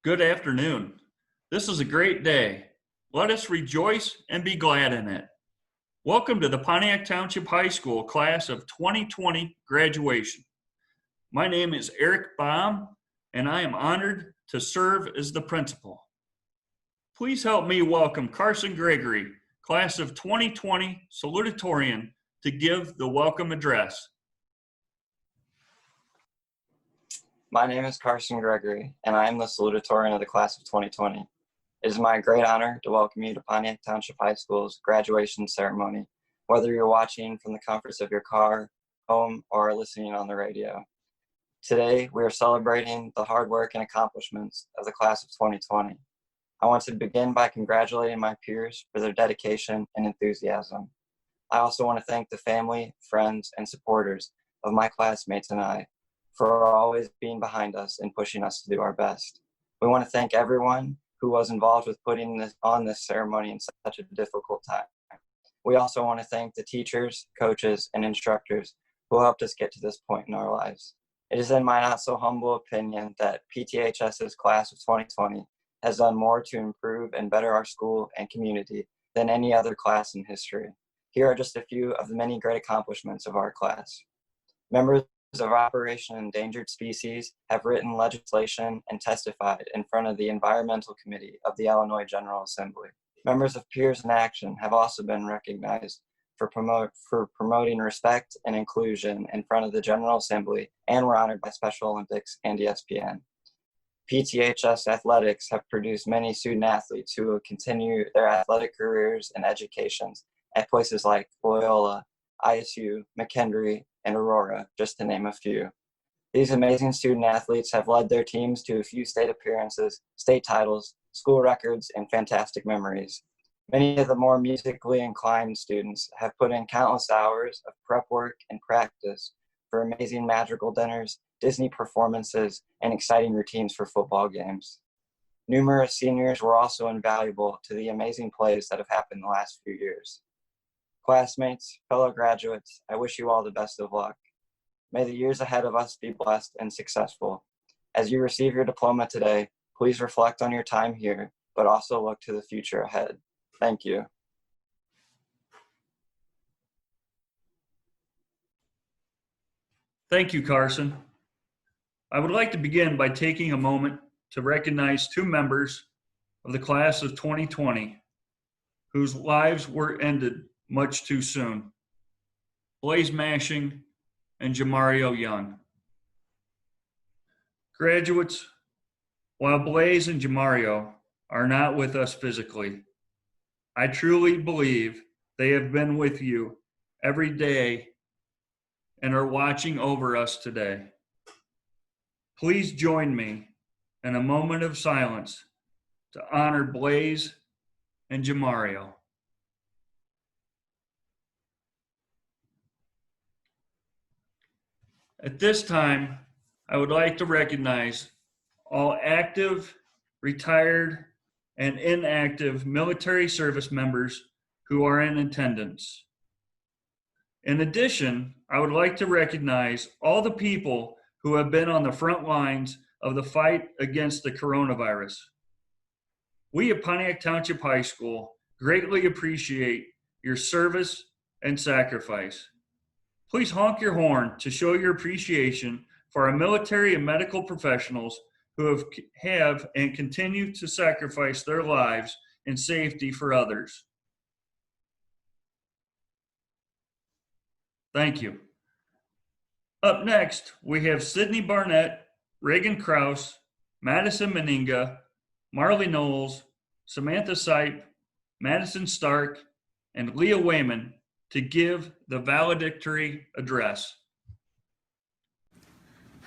Good afternoon. This is a great day. Let us rejoice and be glad in it. Welcome to the Pontiac Township High School class of 2020 graduation. My name is Eric Baum, and I am honored to serve as the principal. Please help me welcome Carson Gregory, class of 2020 Salutatorian, to give the welcome address. My name is Carson Gregory, and I am the Salutatorian of the class of 2020. It is my great honor to welcome you to Pontiac Township High School's graduation ceremony, whether you're watching from the comforts of your car, home, or are listening on the radio. Today, we are celebrating the hard work and accomplishments of the class of 2020. I want to begin by congratulating my peers for their dedication and enthusiasm. I also want to thank the family, friends, and supporters of my classmates and I for always being behind us and pushing us to do our best. We want to thank everyone who was involved with putting this ceremony in such a difficult time. We also want to thank the teachers, coaches, and instructors who helped us get to this point in our lives. It is in my not so humble opinion that PTHS's class of 2020 has done more to improve and better our school and community than any other class in history. Here are just a few of the many great accomplishments of our class. Members of Operation Endangered Species have written legislation and testified in front of the Environmental Committee of the Illinois General Assembly. Members of Peers in Action have also been recognized for promoting respect and inclusion in front of the General Assembly and were honored by Special Olympics and ESPN. PTHS athletics have produced many student athletes who will continue their athletic careers and educations at places like Loyola, ISU, McHenry, and Aurora, just to name a few. These amazing student athletes have led their teams to a few state appearances, state titles, school records, and fantastic memories. Many of the more musically inclined students have put in countless hours of prep work and practice for amazing magical dinners, Disney performances, and exciting routines for football games. Numerous seniors were also invaluable to the amazing plays that have happened the last few years. Classmates, fellow graduates, I wish you all the best of luck. May the years ahead of us be blessed and successful. As you receive your diploma today, please reflect on your time here, but also look to the future ahead. Thank you. Thank you, Carson. I would like to begin by taking a moment to recognize two members of the class of 2020 whose lives were ended much too soon: Blaze Mashing and Jamario Young. Graduates, while Blaze and Jamario are not with us physically, I truly believe they have been with you every day and are watching over us today. Please join me in a moment of silence to honor Blaze and Jamario. At this time, I would like to recognize all active, retired, and inactive military service members who are in attendance. In addition, I would like to recognize all the people who have been on the front lines of the fight against the coronavirus. We at Pontiac Township High School greatly appreciate your service and sacrifice. Please honk your horn to show your appreciation for our military and medical professionals who have and continue to sacrifice their lives in safety for others. Thank you. Up next, we have Sydney Barnett, Reagan Krause, Madison Meninga, Marley Knowles, Samantha Sipe, Madison Stark, and Leah Wayman to give the valedictory address.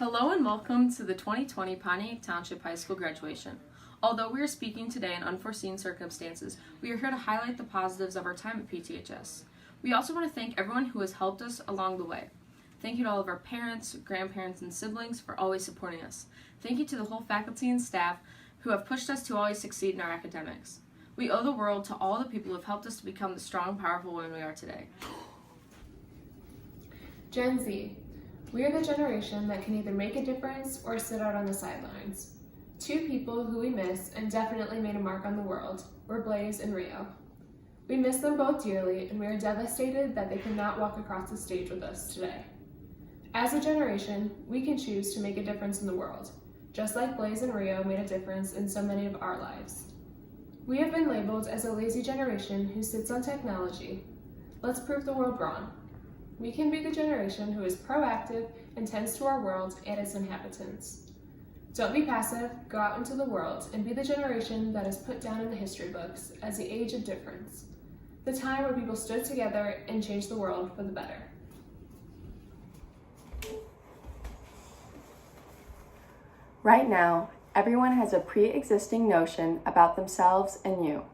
Hello and welcome to the 2020 Pontiac Township High School graduation. Although we are speaking today in unforeseen circumstances, we are here to highlight the positives of our time at PTHS. We also want to thank everyone who has helped us along the way. Thank you to all of our parents, grandparents, and siblings for always supporting us. Thank you to the whole faculty and staff who have pushed us to always succeed in our academics. We owe the world to all the people who have helped us to become the strong, powerful women we are today. Gen Z. We are the generation that can either make a difference or sit out on the sidelines. Two people who we miss and definitely made a mark on the world were Blaze and Rio. We miss them both dearly, and we are devastated that they could not walk across the stage with us today. As a generation, we can choose to make a difference in the world, just like Blaze and Rio made a difference in so many of our lives. We have been labeled as a lazy generation who sits on technology. Let's prove the world wrong. We can be the generation who is proactive and tends to our world and its inhabitants. Don't be passive, go out into the world, and be the generation that is put down in the history books as the age of difference, the time where people stood together and changed the world for the better. Right now, everyone has a pre-existing notion about themselves and you.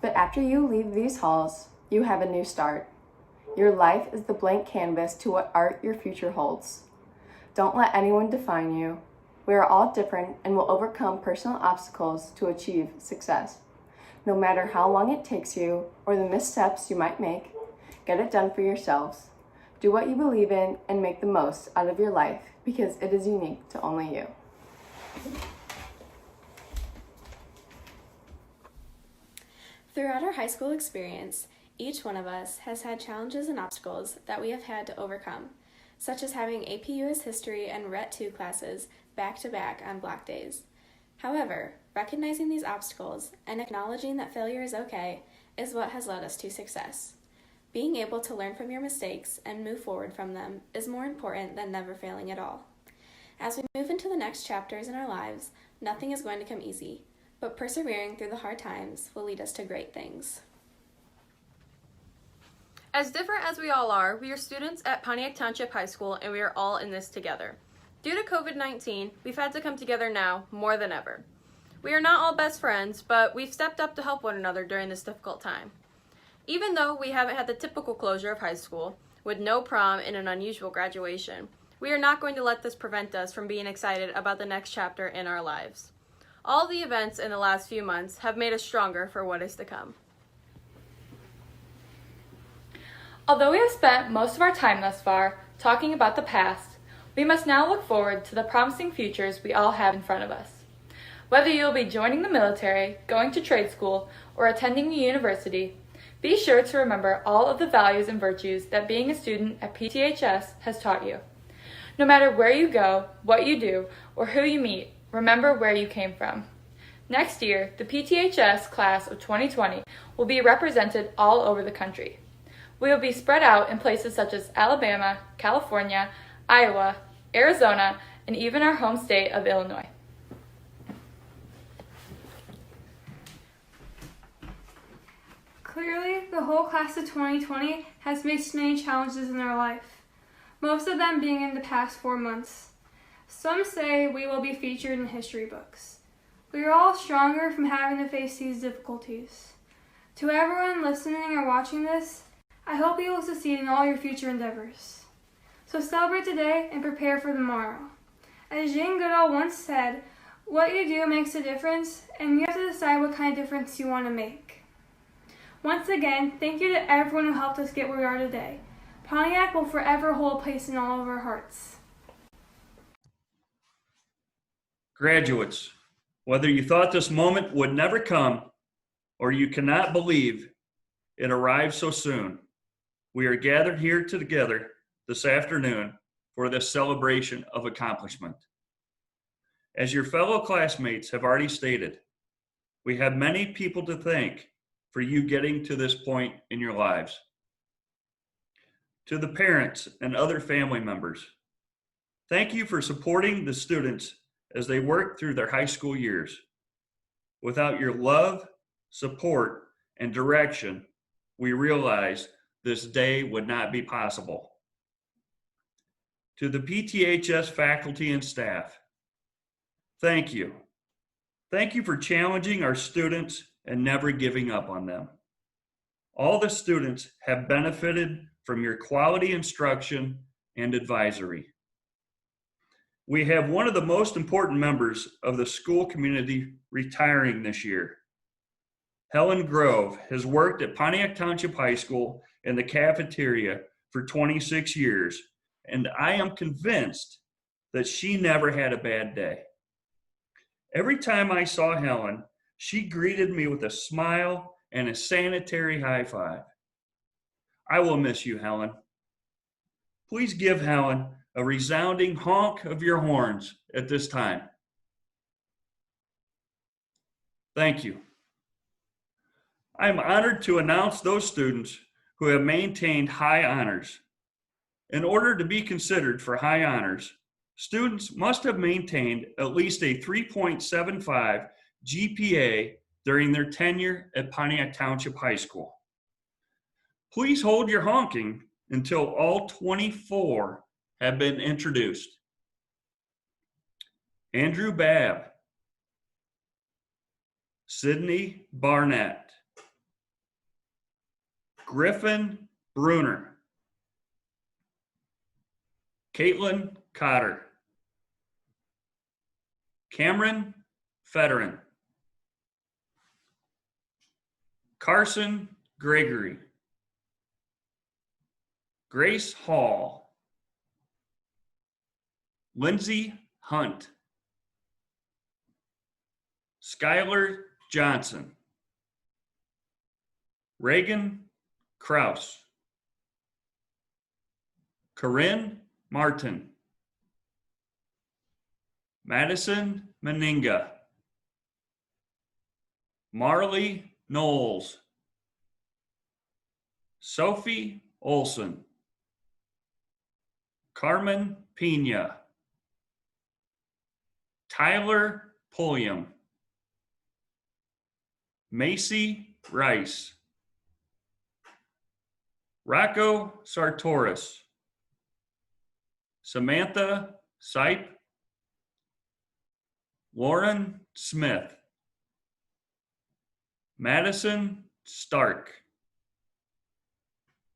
But after you leave these halls, you have a new start. Your life is the blank canvas to what art your future holds. Don't let anyone define you. We are all different and will overcome personal obstacles to achieve success. No matter how long it takes you or the missteps you might make, get it done for yourselves. Do what you believe in and make the most out of your life because it is unique to only you. Throughout our high school experience, each one of us has had challenges and obstacles that we have had to overcome, such as having AP US History and Ret 2 classes back-to-back on block days. However, recognizing these obstacles and acknowledging that failure is okay is what has led us to success. Being able to learn from your mistakes and move forward from them is more important than never failing at all. As we move into the next chapters in our lives, nothing is going to come easy, but persevering through the hard times will lead us to great things. As different as we all are, we are students at Pontiac Township High School, and we are all in this together. Due to COVID-19, we've had to come together now more than ever. We are not all best friends, but we've stepped up to help one another during this difficult time. Even though we haven't had the typical closure of high school, with no prom and an unusual graduation, we are not going to let this prevent us from being excited about the next chapter in our lives. All the events in the last few months have made us stronger for what is to come. Although we have spent most of our time thus far talking about the past, we must now look forward to the promising futures we all have in front of us. Whether you'll be joining the military, going to trade school, or attending a university, be sure to remember all of the values and virtues that being a student at PTHS has taught you. No matter where you go, what you do, or who you meet, remember where you came from. Next year, the PTHS class of 2020 will be represented all over the country. We will be spread out in places such as Alabama, California, Iowa, Arizona, and even our home state of Illinois. Clearly, the whole class of 2020 has faced many challenges in their life, most of them being in the past 4 months. Some say we will be featured in history books. We are all stronger from having to face these difficulties. To everyone listening or watching this, I hope you will succeed in all your future endeavors. So celebrate today and prepare for tomorrow. As Jane Goodall once said, what you do makes a difference, and you have to decide what kind of difference you want to make. Once again, thank you to everyone who helped us get where we are today. Pontiac will forever hold a place in all of our hearts. Graduates, whether you thought this moment would never come or you cannot believe it arrived so soon, we are gathered here together this afternoon for this celebration of accomplishment. As your fellow classmates have already stated, we have many people to thank for you getting to this point in your lives. To the parents and other family members, thank you for supporting the students as they work through their high school years. Without your love, support, and direction, we realize this day would not be possible. To the PTHS faculty and staff, thank you. Thank you for challenging our students and never giving up on them. All the students have benefited from your quality instruction and advisory. We have one of the most important members of the school community retiring this year. Helen Grove has worked at Pontiac Township High School in the cafeteria for 26 years, and I am convinced that she never had a bad day. Every time I saw Helen, she greeted me with a smile and a sanitary high five. I will miss you, Helen. Please give Helen a resounding honk of your horns at this time. Thank you. I am honored to announce those students who have maintained high honors. In order to be considered for high honors, students must have maintained at least a 3.75 GPA during their tenure at Pontiac Township High School. Please hold your honking until all 24 have been introduced. Andrew Babb, Sydney Barnett, Griffin Bruner, Caitlin Cotter, Cameron Federin, Carson Gregory, Grace Hall, Lindsay Hunt, Skylar Johnson, Reagan Kraus, Corinne Martin, Madison Meninga, Marley Knowles, Sophie Olson, Carmen Pena, Tyler Pulliam, Macy Rice, Rocco Sartoris, Samantha Sipe, Lauren Smith, Madison Stark,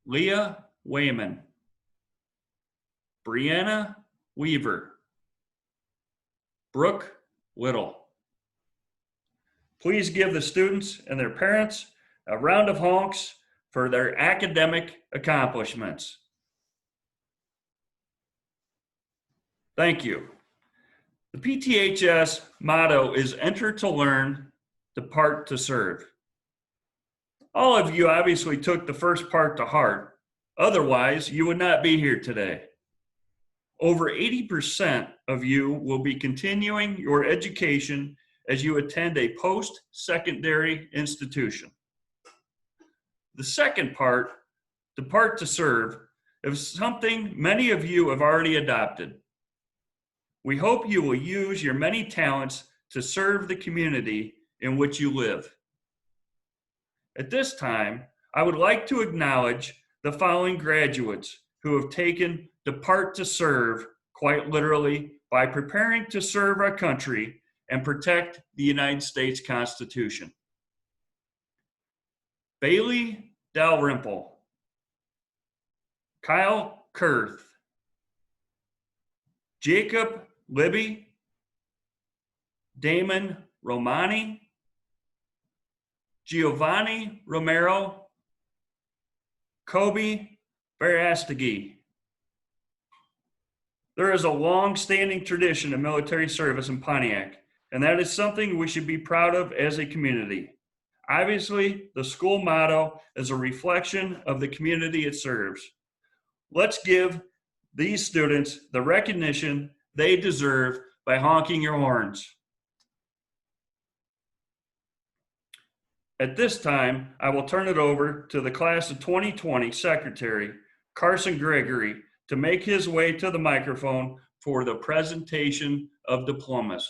Leah Wayman, Brianna Weaver, Brooke Little. Please give the students and their parents a round of honks for their academic accomplishments. Thank you. The PTHS motto is Enter to Learn, Depart to Serve. All of you obviously took the first part to heart. Otherwise, you would not be here today. Over 80% of you will be continuing your education as you attend a post-secondary institution. The second part, Depart to Serve, is something many of you have already adopted. We hope you will use your many talents to serve the community in which you live. At this time, I would like to acknowledge the following graduates who have taken Depart to Serve quite literally by preparing to serve our country and protect the United States Constitution. Bailey Dalrymple, Kyle Kurth, Jacob Libby, Damon Romani, Giovanni Romero, Kobe Verastegi. There is a long-standing tradition of military service in Pontiac, and that is something we should be proud of as a community. Obviously, the school motto is a reflection of the community it serves. Let's give these students the recognition they deserve by honking your horns. At this time, I will turn it over to the class of 2020 Secretary, Carson Gregory, to make his way to the microphone for the presentation of diplomas.